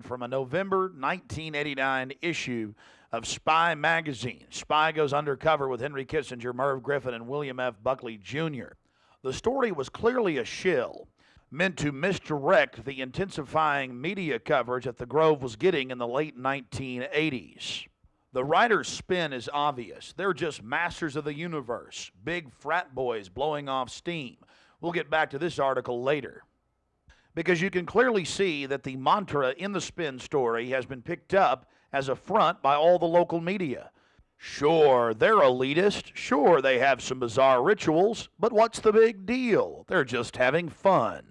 from a November 1989 issue of Spy magazine. Spy goes undercover with Henry Kissinger, Merv Griffin, and William F. Buckley Jr. The story was clearly a shill, meant to misdirect the intensifying media coverage that the Grove was getting in the late 1980s. The writer's spin is obvious. They're just masters of the universe, big frat boys blowing off steam. We'll get back to this article later, because you can clearly see that the mantra in the spin story has been picked up as a front by all the local media. Sure, they're elitist. Sure, they have some bizarre rituals, but what's the big deal? They're just having fun.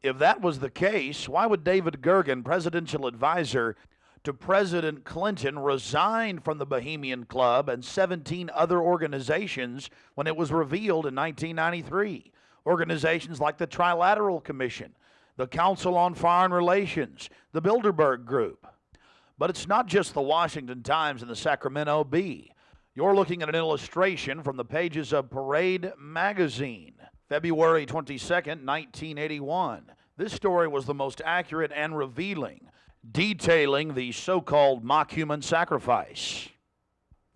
If that was the case, why would David Gergen, presidential advisor to President Clinton, resign from the Bohemian Club and 17 other organizations when it was revealed in 1993? Organizations like the Trilateral Commission, the Council on Foreign Relations, the Bilderberg Group. But it's not just the Washington Times and the Sacramento Bee. You're looking at an illustration from the pages of Parade magazine, February 22nd, 1981. This story was the most accurate and revealing, detailing the so-called mock human sacrifice.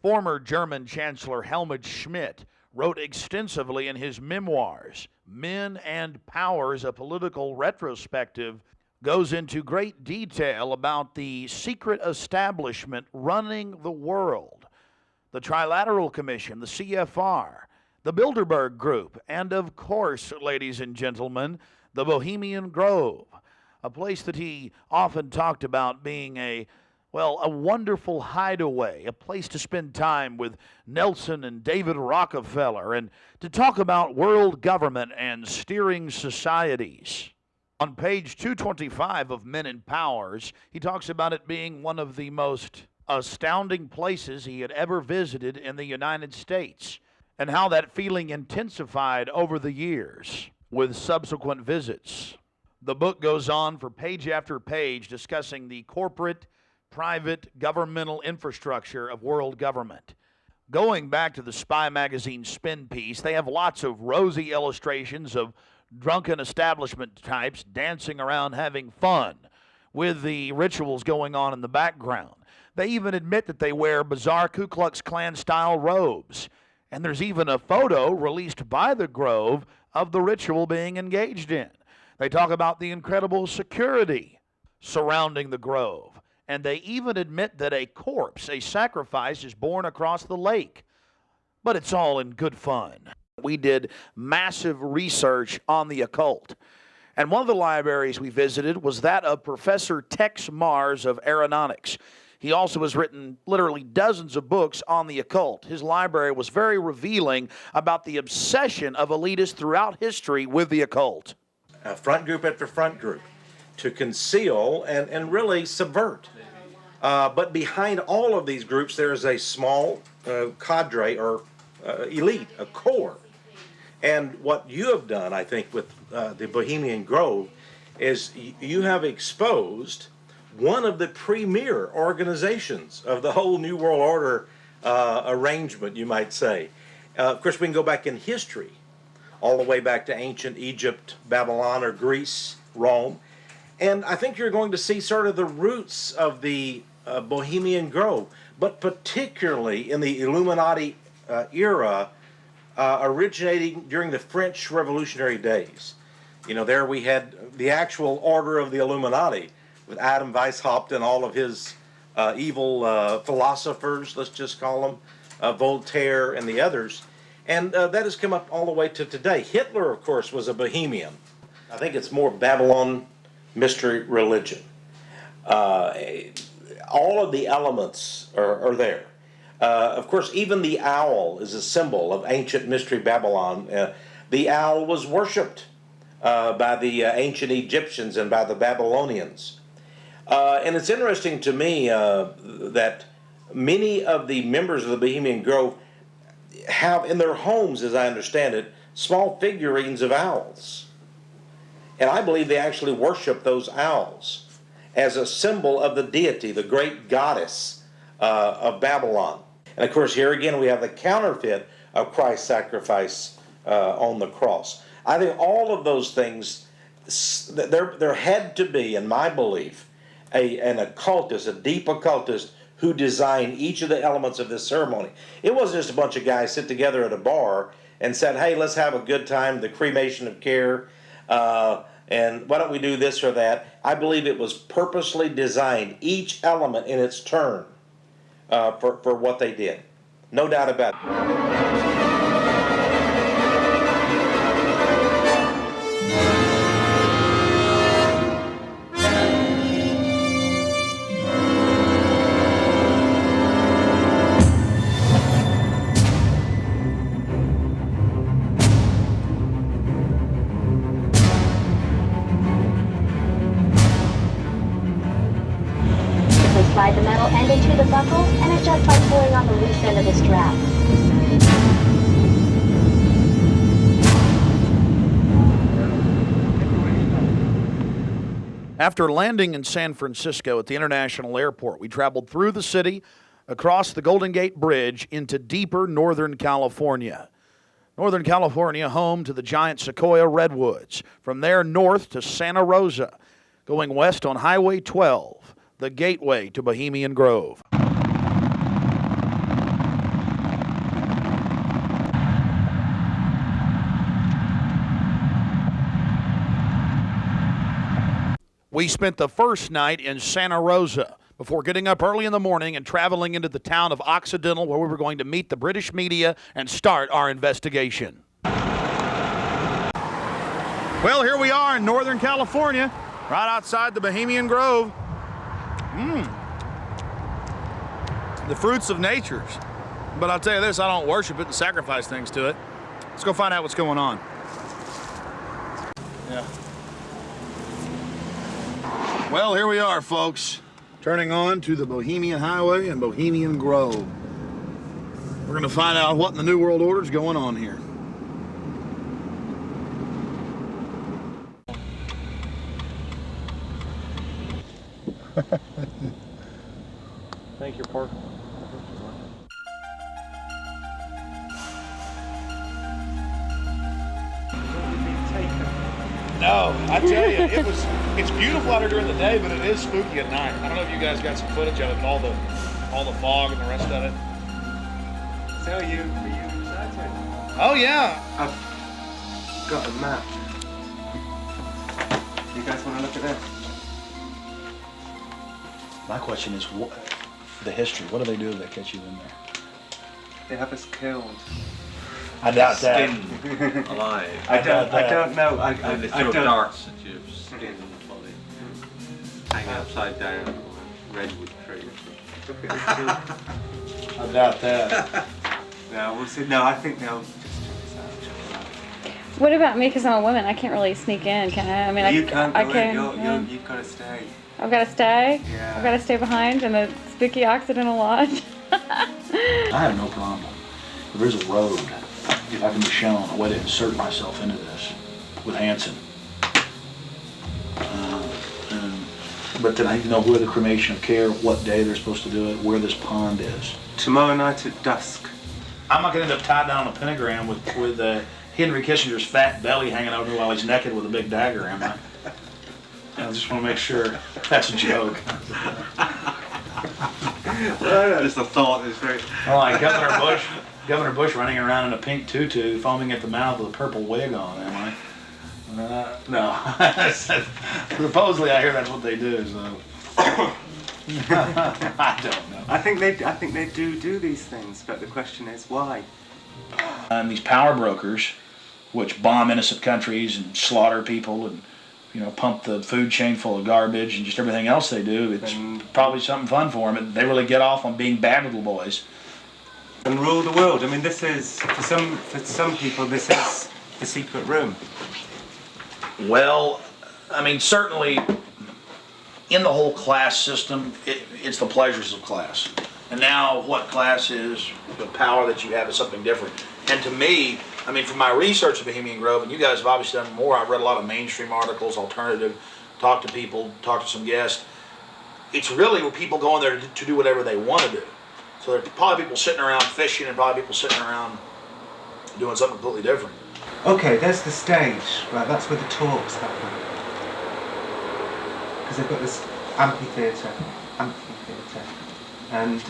Former German Chancellor Helmut Schmidt wrote extensively in his memoirs, Men and Powers, a Political Retrospective, goes into great detail about the secret establishment running the world, the Trilateral Commission, the CFR, the Bilderberg Group, and of course, ladies and gentlemen, the Bohemian Grove, a place that he often talked about being a wonderful hideaway, a place to spend time with Nelson and David Rockefeller and to talk about world government and steering societies. On page 225 of Men and Powers, he talks about it being one of the most astounding places he had ever visited in the United States, and how that feeling intensified over the years with subsequent visits. The book goes on for page after page discussing the corporate, private, governmental infrastructure of world government. Going back to the Spy magazine spin piece, they have lots of rosy illustrations of drunken establishment types dancing around having fun with the rituals going on in the background. They even admit that they wear bizarre Ku Klux Klan style robes. And there's even a photo released by the Grove of the ritual being engaged in. They talk about the incredible security surrounding the Grove. And they even admit that a corpse, a sacrifice, is borne across the lake. But it's all in good fun. We did massive research on the occult. And one of the libraries we visited was that of Professor Tex Mars of Aeronautics. He also has written literally dozens of books on the occult. His library was very revealing about the obsession of elitists throughout history with the occult. Front group after front group to conceal and really subvert. But behind all of these groups, there is a small cadre or elite, a core. And what you have done, I think, with the Bohemian Grove is you have exposed one of the premier organizations of the whole New World Order arrangement, you might say. Of course, we can go back in history, all the way back to ancient Egypt, Babylon, or Greece, Rome. And I think you're going to see sort of the roots of the Bohemian Grove, but particularly in the Illuminati era, originating during the French Revolutionary days. You know, there we had the actual order of the Illuminati with Adam Weishaupt and all of his evil philosophers, let's just call them, Voltaire and the others. And that has come up all the way to today. Hitler, of course, was a Bohemian. I think it's more Babylon mystery religion. All of the elements are there. Of course, even the owl is a symbol of ancient mystery Babylon. The owl was worshipped by the ancient Egyptians and by the Babylonians. And it's interesting to me that many of the members of the Bohemian Grove have in their homes, as I understand it, small figurines of owls. And I believe they actually worship those owls as a symbol of the deity, the great goddess of Babylon. And of course, here again, we have the counterfeit of Christ's sacrifice on the cross. I think all of those things, there had to be, in my belief, an occultist, a deep occultist, who designed each of the elements of this ceremony. It wasn't just a bunch of guys sit together at a bar and said, hey, let's have a good time, the cremation of care, and why don't we do this or that. I believe it was purposely designed, each element in its turn, for what they did. No doubt about it. Slide the metal end into the buckle and adjust by pulling on the loose end of the strap. After landing in San Francisco at the International Airport, we traveled through the city, across the Golden Gate Bridge, into deeper Northern California. Northern California, home to the giant Sequoia redwoods. From there north to Santa Rosa, going west on Highway 12, the gateway to Bohemian Grove. We spent the first night in Santa Rosa before getting up early in the morning and traveling into the town of Occidental, where we were going to meet the British media and start our investigation. Well, here we are in Northern California, right outside the Bohemian Grove. The fruits of nature's. But I'll tell you this, I don't worship it and sacrifice things to it. Let's go find out what's going on. Yeah. Well, here we are, folks. Turning on to the Bohemian Highway and Bohemian Grove. We're going to find out what in the New World Order is going on here. Thank you, Park. No, I tell you, it's beautiful out here during the day, but it is spooky at night. I don't know if you guys got some footage of it, all the fog and the rest of it. So are you excited? Oh yeah. I've got a map. You guys want to look at this? My question is, the history. What do they do if they catch you in there? They have us killed. I doubt that. Skinned alive. I don't know. I And they don't. throw darts at your skin and body. Hanging upside down on a redwood tree. I doubt that. No, we'll see. No, I think they'll just check this out. What about me? Because I'm a woman, I can't really sneak in, can I? I mean, You can't I go can. in. You've got to stay. I've got to stay. Yeah. I've got to stay behind in the spooky Occidental Lodge. I have no problem. There is a road. If I can be shown a way to insert myself into this with Hanson. But then I need to know where the cremation of care, what day they're supposed to do it, where this pond is. Tomorrow night at dusk. I'm not going to end up tied down on a pentagram with Henry Kissinger's fat belly hanging over while he's naked with a big dagger, am I? I just want to make sure that's a joke. Just a thought. It's very. Oh, like Governor Bush running around in a pink tutu, foaming at the mouth with a purple wig on, am I? No. Supposedly, I hear that's what they do, so. I don't know. I think they do these things, but the question is why. And these power brokers, which bomb innocent countries and slaughter people and, pump the food chain full of garbage and just everything else they do, it's probably something fun for them. They really get off on being bad little boys. And rule the world. I mean, this is for some people. This is the secret room. Well, I mean, certainly in the whole class system, it's the pleasures of class. And now what class is, the power that you have is something different. And to me, I mean, from my research of Bohemian Grove, and you guys have obviously done more, I've read a lot of mainstream articles, alternative, talked to people, talked to some guests. It's really where people go in there to do whatever they want to do. So there are probably people sitting around fishing and probably people sitting around doing something completely different. Okay, there's the stage. Right, that's where the talks happen. Because they've got this amphitheatre, and